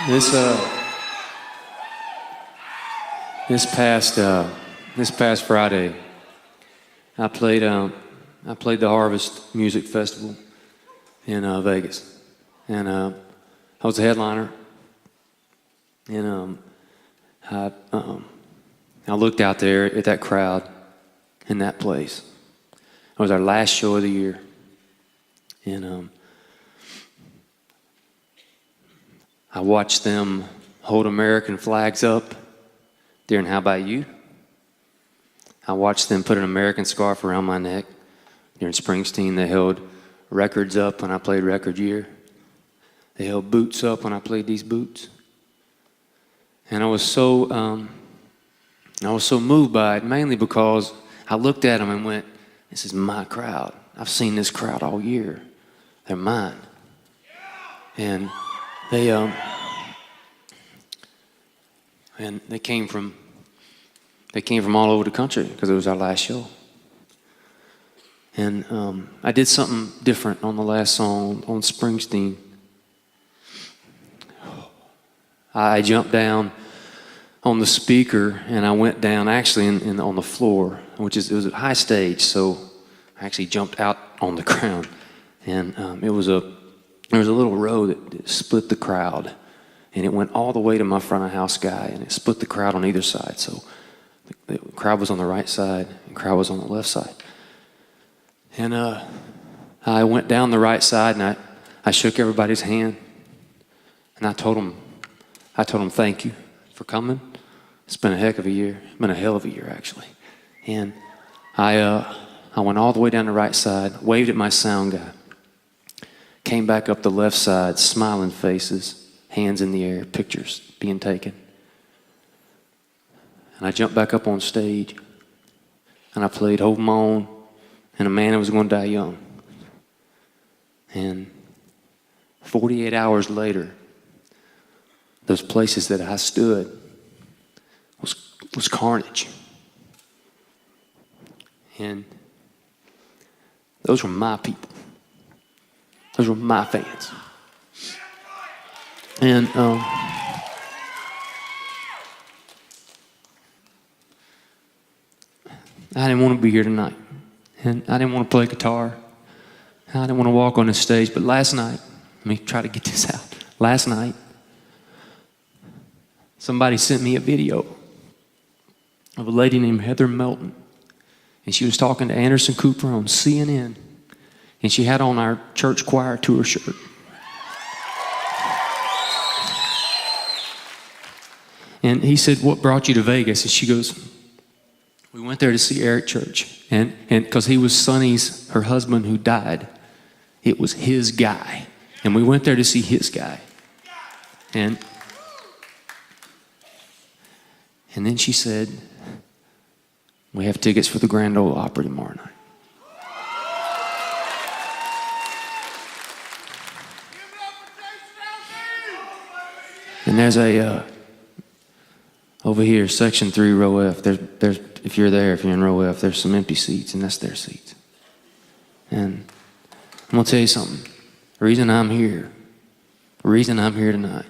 This this past Friday, I played the Harvest Music Festival in Vegas, and I was a headliner. And I looked out there at that crowd in that place. It was our last show of the year, and I watched them hold American flags up during How About You. I watched them put an American scarf around my neck during Springsteen. They held records up when I played Record Year. They held boots up when I played these boots. And I was so moved by it, mainly because I looked at them and went, this is my crowd. I've seen this crowd all year. They're mine. And they came from all over the country because it was our last show. And I did something different on the last song on Springsteen. I jumped down on the speaker and I went down actually on the floor, it was a high stage, so I actually jumped out on the ground. And there was a little row that split the crowd, and it went all the way to my front of house guy, and it split the crowd on either side. So the crowd was on the right side, and the crowd was on the left side. And I went down the right side, and I shook everybody's hand, and I told them thank you for coming. It's been a heck of a year. It's been a hell of a year, actually. And I went all the way down the right side, waved at my sound guy, came back up the left side, smiling faces, hands in the air, pictures being taken. And I jumped back up on stage, and I played Hold 'Em On and A Man Who Was Gonna Die Young. And 48 hours later, those places that I stood was carnage. And those were my people. Those were my fans. And I didn't want to be here tonight. And I didn't want to play guitar. I didn't want to walk on the stage. But last night, let me try to get this out. Last night, somebody sent me a video of a lady named Heather Melton. And she was talking to Anderson Cooper on CNN. And she had on our church choir tour shirt. And he said, what brought you to Vegas? And she goes, we went there to see Eric Church. And because he was Sonny's, her husband, who died. It was his guy. And we went there to see his guy. And then she said, we have tickets for the Grand Ole Opry tomorrow night. And there's over here, section 3, row F, there's if you're in row F, there's some empty seats, and that's their seats. And I'm gonna tell you something. The reason I'm here tonight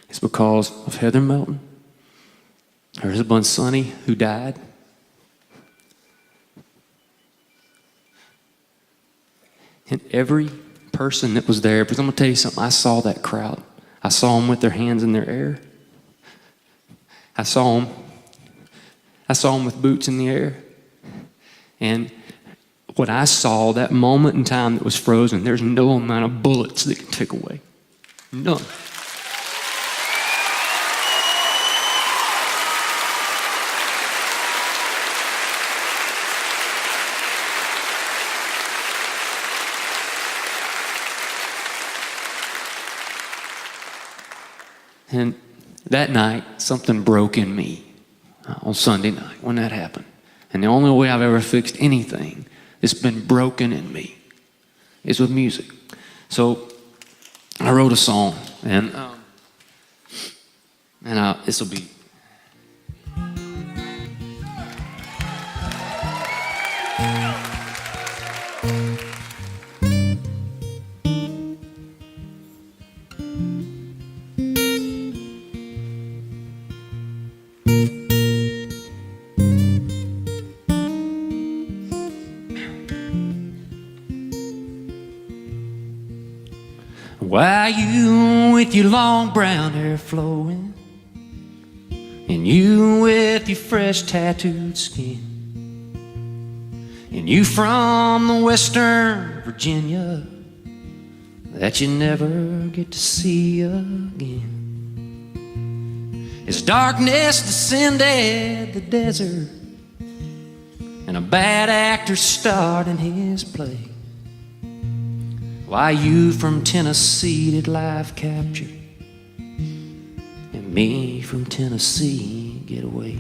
is because of Heather Melton, her husband Sonny, who died. And every person that was there, because I'm gonna tell you something, I saw that crowd. I saw them with their hands in their air. I saw them with boots in the air. And what I saw, that moment in time that was frozen, there's no amount of bullets that can take away. None. And that night, something broke in me on Sunday night when that happened. And the only way I've ever fixed anything that's been broken in me is with music. So I wrote a song, and this will be. Why you with your long brown hair flowing, and you with your fresh tattooed skin, and you from the western Virginia that you never get to see again. As darkness descended the desert, and a bad actor starred in his play, why you from Tennessee did life capture, and me from Tennessee get away.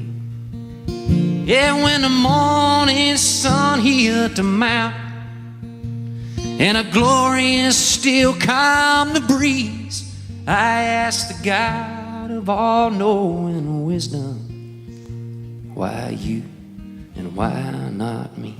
Yeah, when the morning sun hit the mountain, and a glorious still calm the breeze, I asked the God of all knowing wisdom, why you and why not me?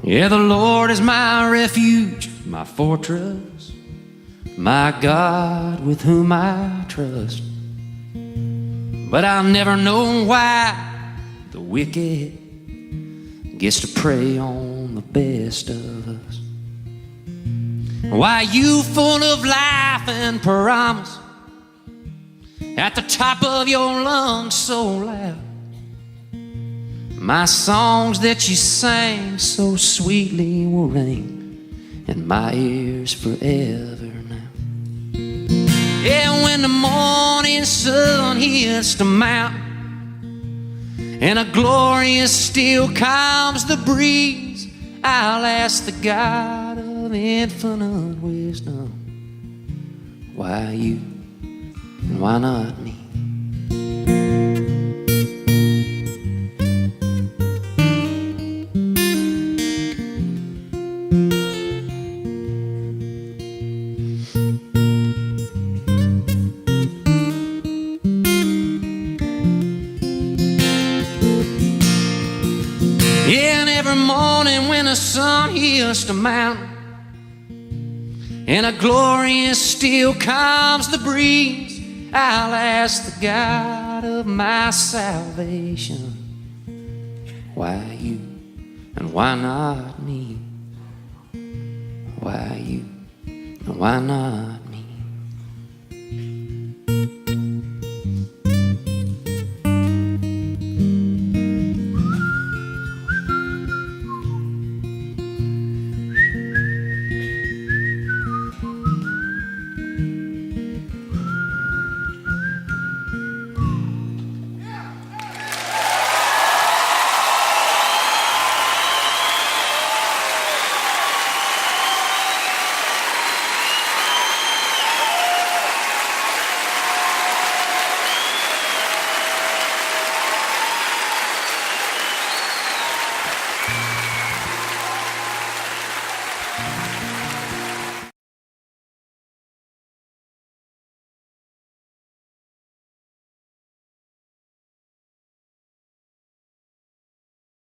Yeah, the Lord is my refuge, my fortress, my God with whom I trust. But I'll never know why the wicked gets to prey on the best of us. Why you full of life and promise, at the top of your lungs so loud, my songs that you sang so sweetly will ring in my ears forever now. Yeah, when the morning sun hits the mountain, and a glorious still calms the breeze, I'll ask the God of infinite wisdom, why you and why not me? Yeah, and every morning when the sun hits the mountain, and a glorious still calms the breeze, I'll ask the God of my salvation, why you and why not me? Why you and why not me?